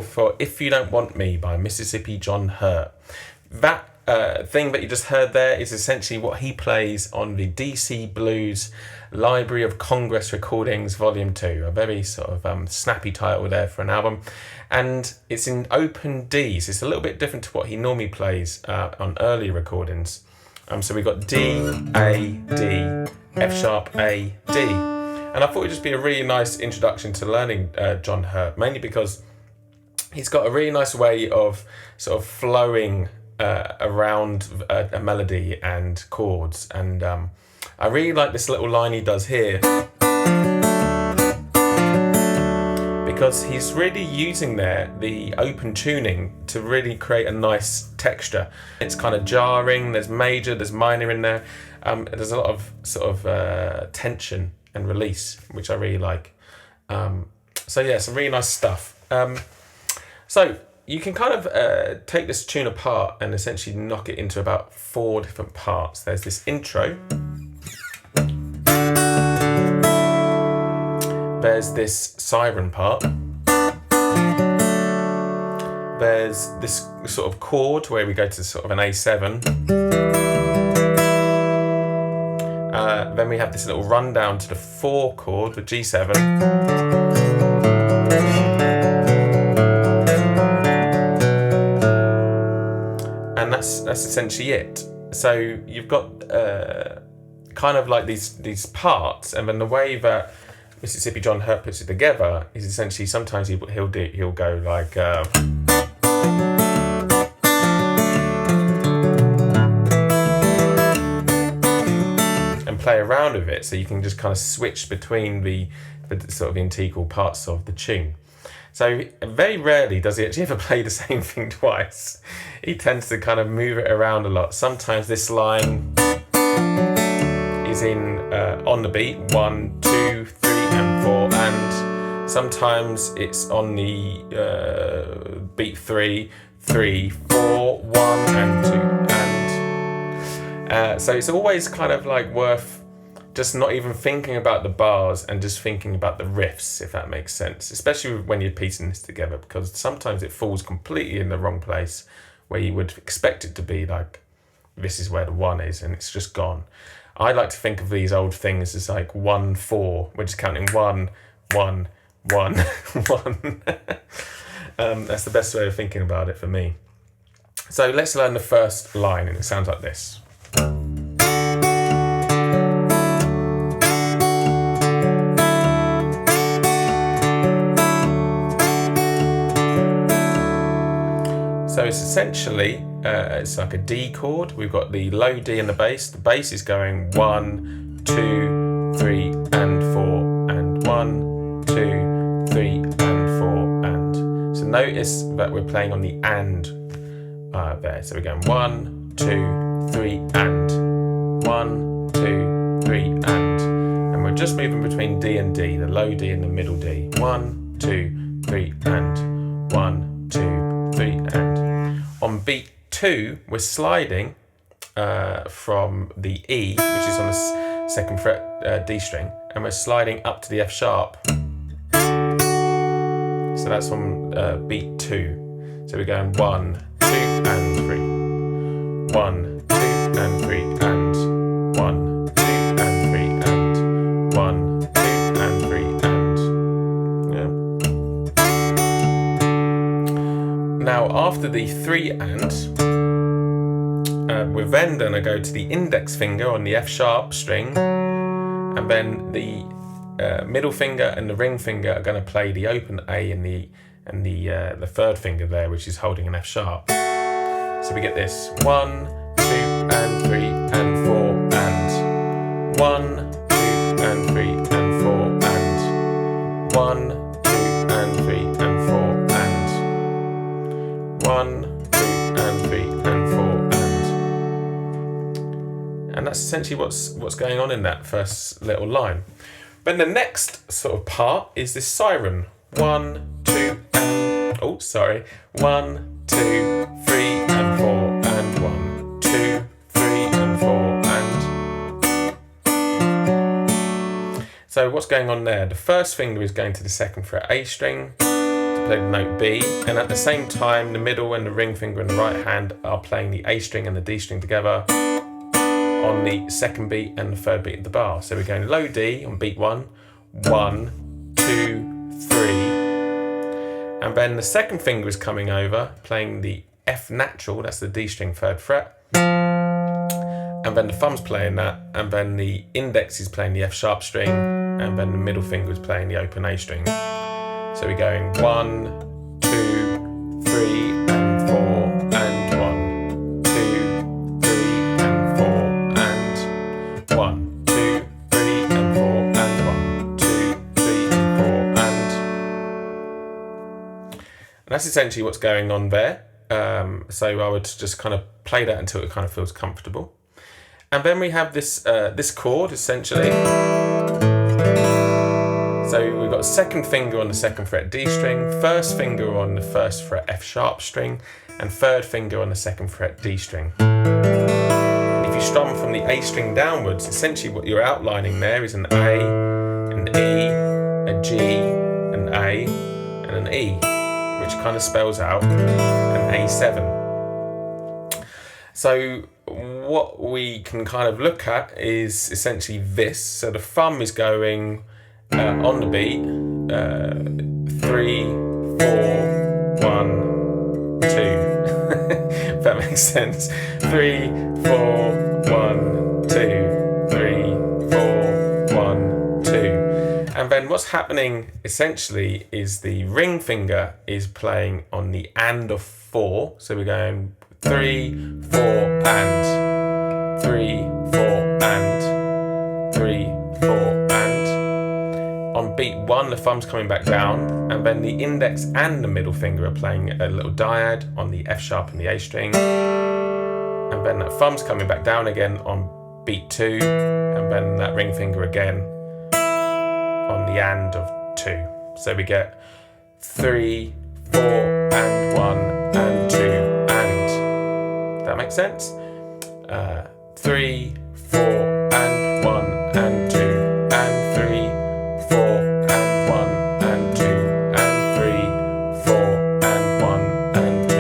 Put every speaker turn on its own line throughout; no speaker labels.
for If You Don't Want Me by Mississippi John Hurt. That thing that you just heard there is essentially what he plays on the DC Blues Library of Congress Recordings Volume 2, a very sort of snappy title there for an album. And it's in open Ds. It's a little bit different to what he normally plays on early recordings. So we've got D, A, D, F sharp, A, D. And I thought it would just be a really nice introduction to learning John Hurt, mainly because he's got a really nice way of sort of flowing around a melody and chords. And I really like this little line he does here, because he's really using there the open tuning to really create a nice texture. It's kind of jarring, there's major, there's minor in there. There's a lot of sort of tension and release, which I really like. So yeah, some really nice stuff. So you can kind of take this tune apart and essentially knock it into about 4 different parts. There's this intro. There's this siren part. There's this sort of chord where we go to sort of an A7. Then we have this little rundown to the 4 chord, the G7. And that's essentially it. So you've got kind of like these parts, and then the way that Mississippi John Hurt puts it together is essentially sometimes he'll go like and play around with it, so you can just kind of switch between the sort of integral parts of the tune. So very rarely does he actually ever play the same thing twice. He tends to kind of move it around a lot. Sometimes this line is in on the beat 1, 2, 3 and 4, and sometimes it's on the beat 3, 3, 4, 1 and 2, and so it's always kind of like worth just not even thinking about the bars and just thinking about the riffs, if that makes sense, especially when you're piecing this together, because sometimes it falls completely in the wrong place where you would expect it to be, like this is where the 1 is and it's just gone. I like to think of these old things as like 1, 4. We're just counting 1, 1, 1, 1. That's the best way of thinking about it for me. So let's learn the first line, and it sounds like this. So it's essentially, it's like a D chord. We've got the low D and the bass. The bass is going 1, 2, 3 and 4, and 1, 2, 3 and 4, and. So notice that we're playing on the and there. So we're going 1, 2, 3 and 1, 2, 3 and we're just moving between D and D, the low D and the middle D. 1, 2, 3 and 1, 2, 3 and. On beat 2, we're sliding from the E, which is on the 2nd fret D string, and we're sliding up to the F sharp. So that's on beat 2. So we're going 1, 2 and 3. 1, 2 and 3 and 1, 2 and 3 and 1, 2 and 3 and. Yeah. Now after the 3 and, we're then going to go to the index finger on the F sharp string, and then the middle finger and the ring finger are going to play the open A and the 3rd finger there, which is holding an F sharp. So we get this 1, 2 and 3 and 4 and 1, 2 and 3 and 4 and 1, 2 and 3 and 4 and 1, 2 and 3 and 4 and that's essentially what's going on in that first little line. Then the next sort of part is this siren. 1, 2 and 1, 2, 3 and 4 and 1, 2, 3 and 4 and. So what's going on there? The first finger is going to the 2nd fret A string. The play the note B, and at the same time the middle and the ring finger and the right hand are playing the A string and the D string together on the second beat and the third beat of the bar. So we're going low D on beat 1, 1, 2, 3, and then the second finger is coming over playing the F natural, that's the D string 3rd fret, and then the thumb's playing that, and then the index is playing the F sharp string, and then the middle finger is playing the open A string. So we're going 1, 2, 3, and 4, and 1, 2, 3, and 4, and 1, 2, 3, and 4, and 1, 2, 3, and 4, and that's essentially what's going on there. So I would just kind of play that until it kind of feels comfortable. And then we have this this chord essentially. So we've got a second finger on the 2nd fret D string, first finger on the 1st fret F sharp string, and third finger on the 2nd fret D string. And if you strum from the A string downwards, essentially what you're outlining there is an A, an E, a G, an A, and an E, which kind of spells out an A7. So what we can kind of look at is essentially this. So the thumb is going on the beat, 3, 4, 1, 2. If that makes sense. 3, 4, 1, 2, 3, 4, 1, 2. And then what's happening essentially is the ring finger is playing on the and of 4. So we're going 3, 4, and 3, 4, and 3, 4, and. On beat 1, the thumb's coming back down, and then the index and the middle finger are playing a little dyad on the F sharp and the A string, and then that thumb's coming back down again on beat 2, and then that ring finger again on the and of 2. So we get 3, 4, and 1, and 2, and. That makes sense? 3, 4, and 1, and 2, and 3, 4, and 1, and 2, and 3, 4, and 1, and 2,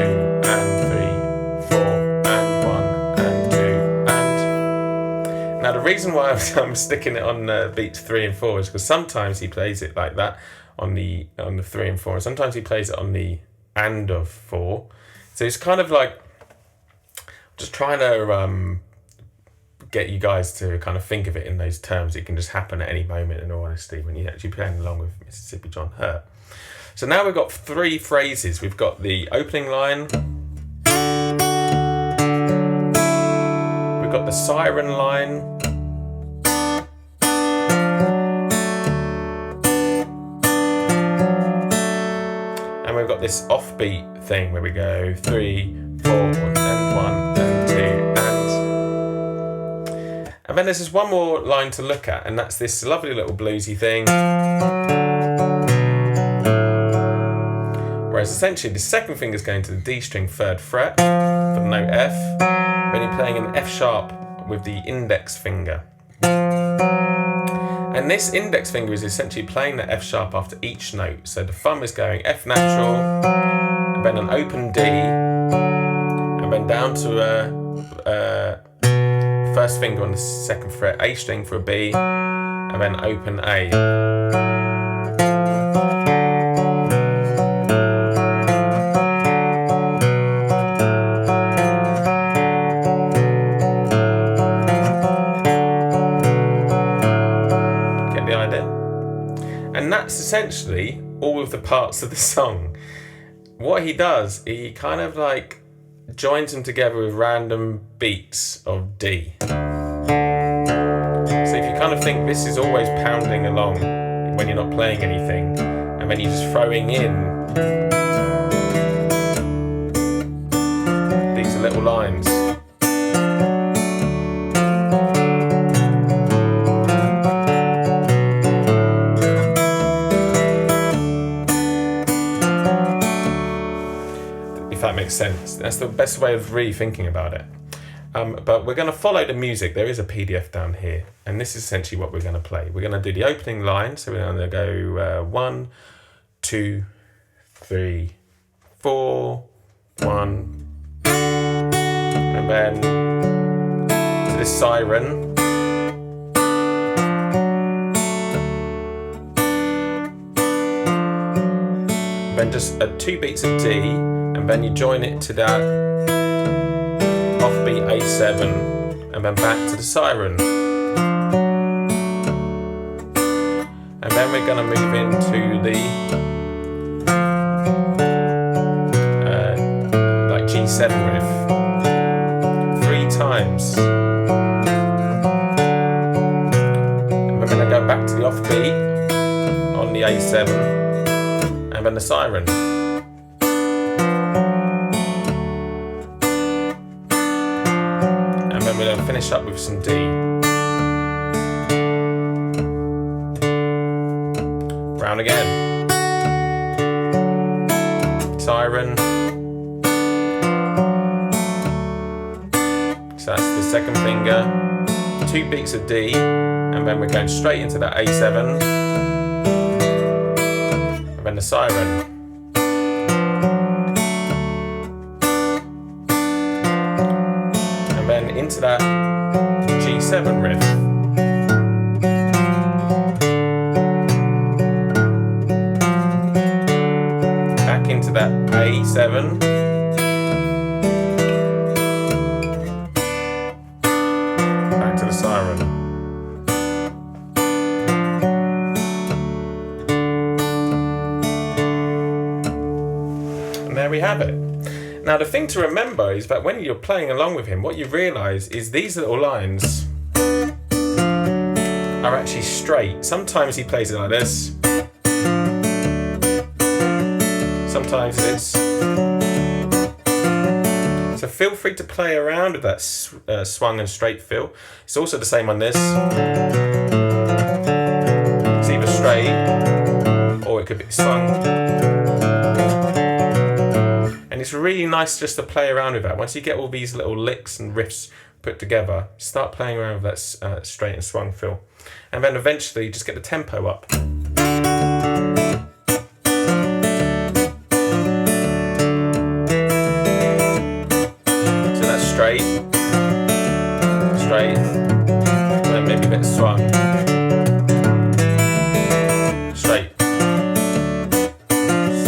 and 3, 4, and 1, and 2, and. Now the reason why I'm sticking it on beats 3 and 4 is because sometimes he plays it like that on the 3 and 4, and sometimes he plays it on the and of 4. So it's kind of like just trying to get you guys to kind of think of it in those terms. It can just happen at any moment, in all honesty, when you're actually playing along with Mississippi John Hurt. So now we've got 3 phrases. We've got the opening line, we've got the siren line, and we've got this offbeat thing where we go 3, 4, and 1, and 2, and then there's just one more line to look at, and that's this lovely little bluesy thing. Whereas essentially the second finger is going to the D string 3rd fret for the note F, then you're playing an F sharp with the index finger. And this index finger is essentially playing the F sharp after each note. So the thumb is going F natural, and then an open D, and then down to a first finger on the 2nd fret A string for a B, and then open A. Get the idea? And that's essentially all of the parts of the song. What he does, he kind of like joins them together with random beats of D. So if you kind of think this is always pounding along when you're not playing anything, and then you're just throwing in these little lines. That makes sense. That's the best way of really thinking about it. But we're going to follow the music. There is a PDF down here, and this is essentially what we're going to play. We're going to do the opening line, so we're going to go 1, 2, 3, 4, 1, and then to this siren. And then just 2 beats of D, and then you join it to that offbeat A7, and then back to the siren. And then we're going to move into the like G7 riff 3 times. And we're going to go back to the offbeat on the A7, and then the siren. And then we're going to finish up with some D. Round again. Siren. So that's the second finger. 2 beats of D, and then we're going straight into that A7, and then the siren. And then into that G7 riff. Into that A7, back to the siren. And there we have it. Now the thing to remember is that when you're playing along with him, what you realise is these little lines are actually straight. Sometimes he plays it like this. Sometimes it's. So feel free to play around with that swung and straight feel. It's also the same on this. It's either straight or it could be swung. And it's really nice just to play around with that. Once you get all these little licks and riffs put together, start playing around with that straight and swung feel. And then eventually just get the tempo up. Straight, and then maybe a bit of swung. Straight,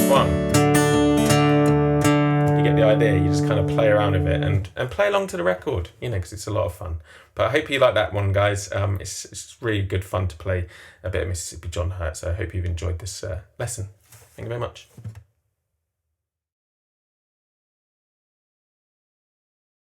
swung. You get the idea, you just kind of play around with it and play along to the record, you know, because it's a lot of fun. But I hope you like that one, guys. It's really good fun to play a bit of Mississippi John Hurt, so I hope you've enjoyed this lesson. Thank you very much.